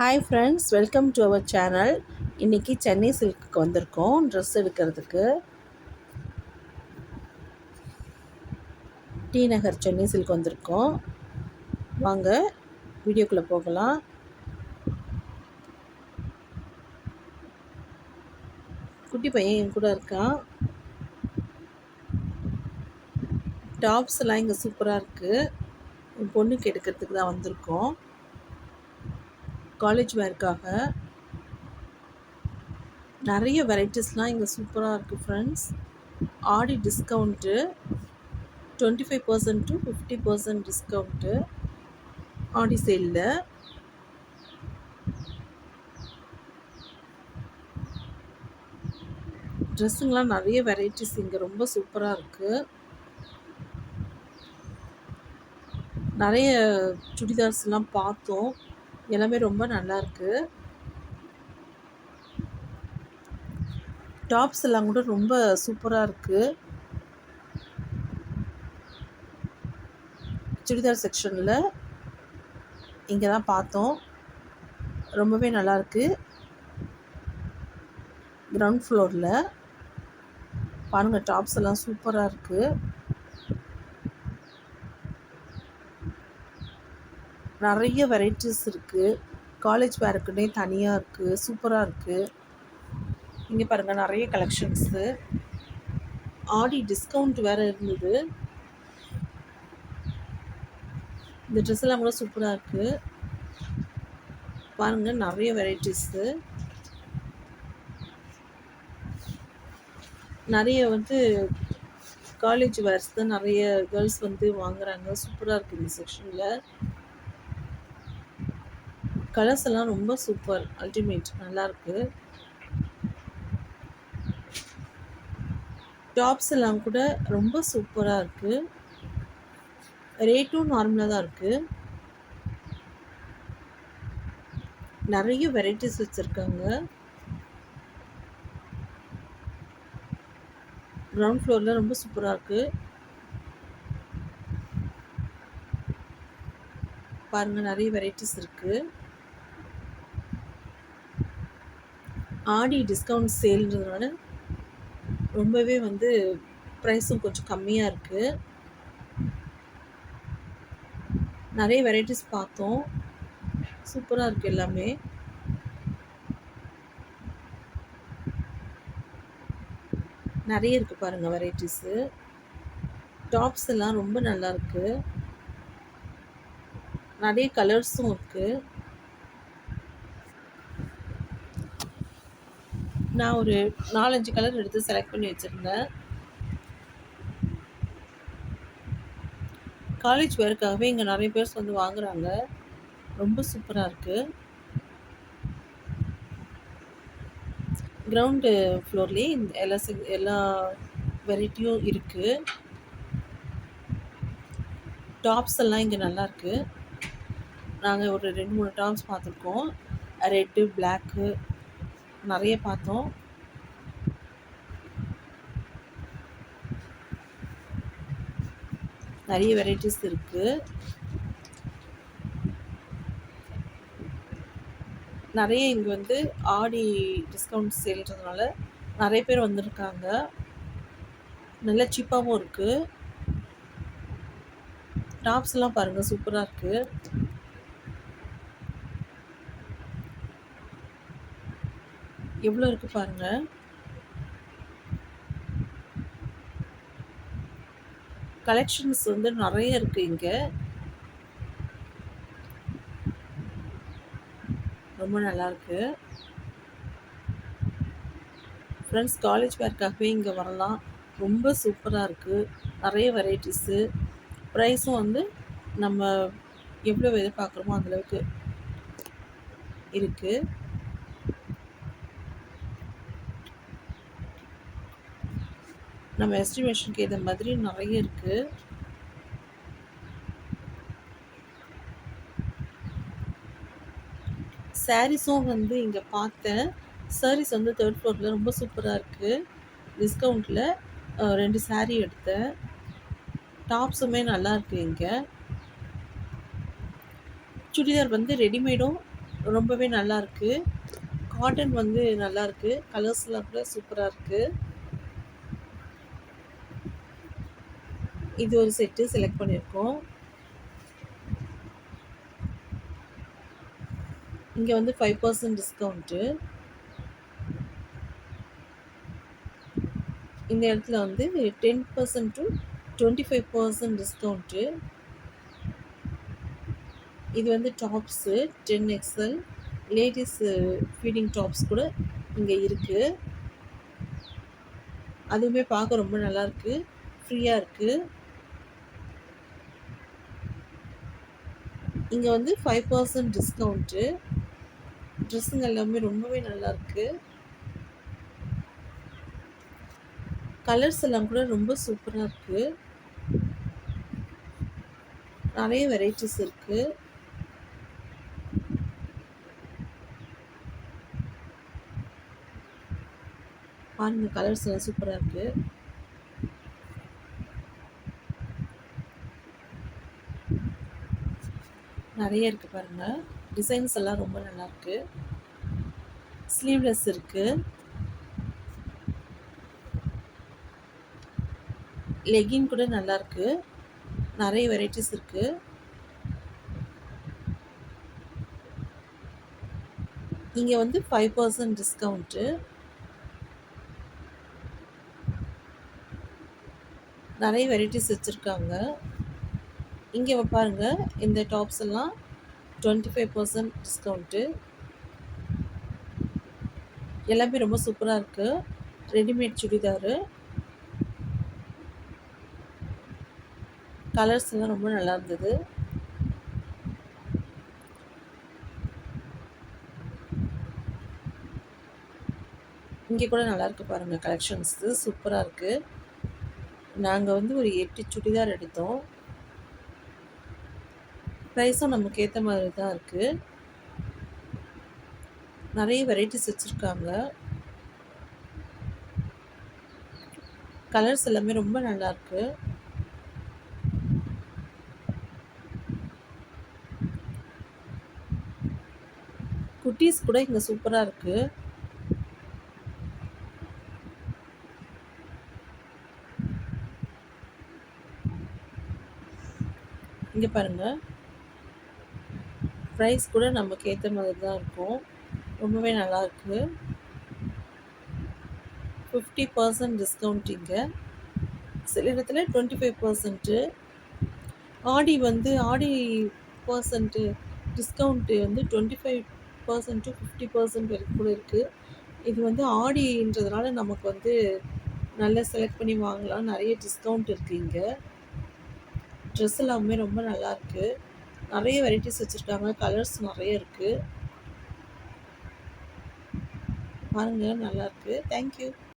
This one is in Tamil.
Hi friends, welcome to our channel. இன்றைக்கி சென்னை சில்க்குக்கு வந்திருக்கோம் ட்ரெஸ் எடுக்கிறதுக்கு. டி நகர் சென்னை சில்க் வந்திருக்கோம். வாங்க வீடியோக்குள்ளே போகலாம். குட்டி பையன் என் கூட இருக்கான். டாப்ஸ் எல்லாம் இங்கே சூப்பராக இருக்குது. என் பொண்ணுக்கு எடுக்கிறதுக்கு தான் வந்திருக்கோம். காலேஜ் வேர்க்காக நிறைய வெரைட்டிஸ்லாம் இங்கே சூப்பராக இருக்குது friends. Aadi discount 25% to 50% discount ஆடி சேலில். ட்ரெஸ்ஸுங்கெலாம் நிறைய வெரைட்டிஸ் இங்கே ரொம்ப சூப்பராக இருக்குது. நிறைய சுடிதார்ஸ்லாம் பார்த்தோம். எல்லாமே ரொம்ப நல்லாயிருக்கு. டாப்ஸ் எல்லாம் கூட ரொம்ப சூப்பராக இருக்குது. சுடிதார் செக்ஷனில் இங்கே தான் பார்த்தோம். ரொம்பவே நல்லாயிருக்கு. கிரவுண்ட் ஃப்ளோரில் பாருங்கள், டாப்ஸ் எல்லாம் சூப்பராக இருக்குது. நிறைய வெரைட்டிஸ் இருக்குது. காலேஜ் வேருக்குன்னே தனியாக இருக்குது. சூப்பராக இருக்குது. இங்கே பாருங்கள், நிறைய கலெக்ஷன்ஸு. ஆடி டிஸ்கவுண்ட் வேறு இருந்தது. இந்த ட்ரெஸ் எல்லாம் கூட சூப்பராக இருக்குது. பாருங்கள், நிறைய வெரைட்டிஸு. நிறைய காலேஜ் வேர்ஸ் தான் நிறைய கேர்ள்ஸ் வாங்குறாங்க. சூப்பராக இருக்குது இந்த செக்ஷனில். கலர்ஸ் எல்லாம் ரொம்ப சூப்பர், அல்டிமேட், நல்லாயிருக்கு. டாப்ஸ் எல்லாம் கூட ரொம்ப சூப்பராக இருக்குது. ரேட்டும் நார்மலாக தான் இருக்குது. நிறைய வெரைட்டிஸ் வச்சுருக்காங்க. கிரவுண்ட் ஃப்ளோரில் ரொம்ப சூப்பராக இருக்குது. பாருங்கள், நிறைய வெரைட்டிஸ் இருக்குது. ஆடி டிஸ்கவுண்ட் சேல்ன்றதுனால ரொம்பவே ப்ரைஸும் கொஞ்சம் கம்மியாக இருக்குது. நிறைய வெரைட்டிஸ் பார்த்தோம். சூப்பராக இருக்குது எல்லாமே. நிறைய இருக்குது பாருங்கள் வெரைட்டிஸு. டாப்ஸ் எல்லாம் ரொம்ப நல்லாயிருக்கு. நிறைய கலர்ஸும் இருக்குது. நான் ஒரு 4-5 கலர் எடுத்து செலக்ட் பண்ணி வச்சுருந்தேன். காலேஜ் வேர்க்காகவே இங்கே நிறைய பேர் வாங்குறாங்க. ரொம்ப சூப்பராக இருக்குது. கிரவுண்டு ஃப்ளோர்லேயே இந்த எல்லா வெரைட்டியும் இருக்குது. டாப்ஸ் எல்லாம் இங்கே நல்லாயிருக்கு. நாங்கள் ஒரு 2-3 டாப்ஸ் பார்த்துருக்கோம். ரெட்டு, பிளாக்கு நிறைய பார்த்தோம். நிறைய வெரைட்டிஸ் இருக்குது. நிறைய இங்கே ஆடி டிஸ்கவுண்ட் சேல்ன்றதுனால நிறைய பேர் வந்திருக்காங்க. நல்லா சீப்பாகவும் இருக்குது. டாப்ஸ் எல்லாம் பாருங்கள், சூப்பராக இருக்குது. எவ்வளோ இருக்குது பாருங்கள். கலெக்ஷன்ஸ் நிறைய இருக்குது இங்கே. ரொம்ப நல்லாயிருக்கு. ஃப்ரெண்ட்ஸ், காலேஜ் வேர்க்காகவே இங்கே வரலாம். ரொம்ப சூப்பராக இருக்குது. நிறைய வெரைட்டிஸு. ப்ரைஸும் நம்ம எவ்வளோ எதிர்பார்க்குறோமோ அந்தளவுக்கு இருக்குது. நம்ம எஸ்டிமேஷனுக்கு ஏற்ற மாதிரி நிறைய இருக்குது. சாரீஸும் இங்கே பார்த்தேன். சாரீஸ் 3rd ஃப்ளோரில் ரொம்ப சூப்பராக இருக்குது. டிஸ்கவுண்ட்டில் 2 சாரீ எடுத்தேன். டாப்ஸுமே நல்லாயிருக்கு. இங்கே சுடிதார் ரெடிமேடும் ரொம்பவே நல்லாயிருக்கு. காட்டன் வந்து நல்லாயிருக்கு. கலர்ஸ்லாம் கூட சூப்பரா இருக்கு. இது ஒரு செட்டு செலக்ட் பண்ணியிருக்கோம். இங்க வந்து 5% டிஸ்கவுண்ட்டு. இந்த இடத்துல வந்து 10% to 25% டிஸ்கவுண்ட்டு. இது வந்து tops 10XL ladies feeding tops கூட இங்க இருக்கு. அதுவுமே பார்க்க ரொம்ப நல்லாயிருக்கு. ஃப்ரீயா இருக்கு. இங்க வந்து 5% டிஸ்கவுண்ட்டு. ட்ரெஸ்ஸுங்க எல்லாமே ரொம்பவே நல்லாயிருக்கு. கலர்ஸ் எல்லாம் கூட ரொம்ப சூப்பரா இருக்கு. நெறைய வெரைட்டிஸ் இருக்கு. பாருங்க கலர்ஸ் எல்லாம் சூப்பரா இருக்கு. நெறைய இருக்கு பாருங்க. டிசைன்ஸ் எல்லாம் ரொம்ப நல்லாயிருக்கு. ஸ்லீவ்லெஸ் இருக்கு. லெகின் கூட நல்லாயிருக்கு. நெறைய வெரைட்டிஸ் இருக்கு. இங்க வந்து 5% டிஸ்கவுண்ட்டு. நெறைய வெரைட்டிஸ் வச்சிருக்காங்க. இங்க பாருங்க இந்த டாப்ஸ் எல்லாம் 25% டிஸ்கவுண்ட்டு. எல்லாமே ரொம்ப சூப்பரா இருக்கு. ரெடிமேட் சுடிதாரு. கலர்ஸ் எல்லாம் ரொம்ப நல்லா இருந்தது. இங்க கூட நல்லா இருக்கு பாருங்க கலெக்ஷன்ஸ் சூப்பரா இருக்கு. நாங்க வந்து ஒரு 8 சுடிதார் எடுத்தோம். பிரைஸும் நமக்கு ஏத்த மாதிரி தான் இருக்கு. நெறைய வெரைட்டிஸ் வச்சிருக்காங்க. கலர்ஸ் எல்லாமே ரொம்ப நல்லா இருக்கு. குட்டீஸ் கூட இங்க சூப்பரா இருக்கு. இங்க பாருங்க. பிரைஸ் கூட நமக்கு ஏத்த மாதிரி தான் இருக்கும். ரொம்பவே நல்லா இருக்கு. 50% டிஸ்கவுண்ட் இங்க. சில இடத்துல 25%. ஆடி பெர்சன்ட் டிஸ்கவுண்ட் வந்து 25% to 50% வரைக்கும் கூட இருக்கு. இது வந்து ஆடின்றதுனால நமக்கு வந்து நல்லா செலக்ட் பண்ணி வாங்கலாம். நெறைய டிஸ்கவுண்ட் இருக்கு இங்க. ட்ரெஸ் எல்லாமே ரொம்ப நல்லாயிருக்கு. நெறைய வெரைட்டிஸ் வச்சிருக்காங்க. கலர்ஸ் நெறைய இருக்கு. பாருங்க நல்லாயிருக்கு. Thank you.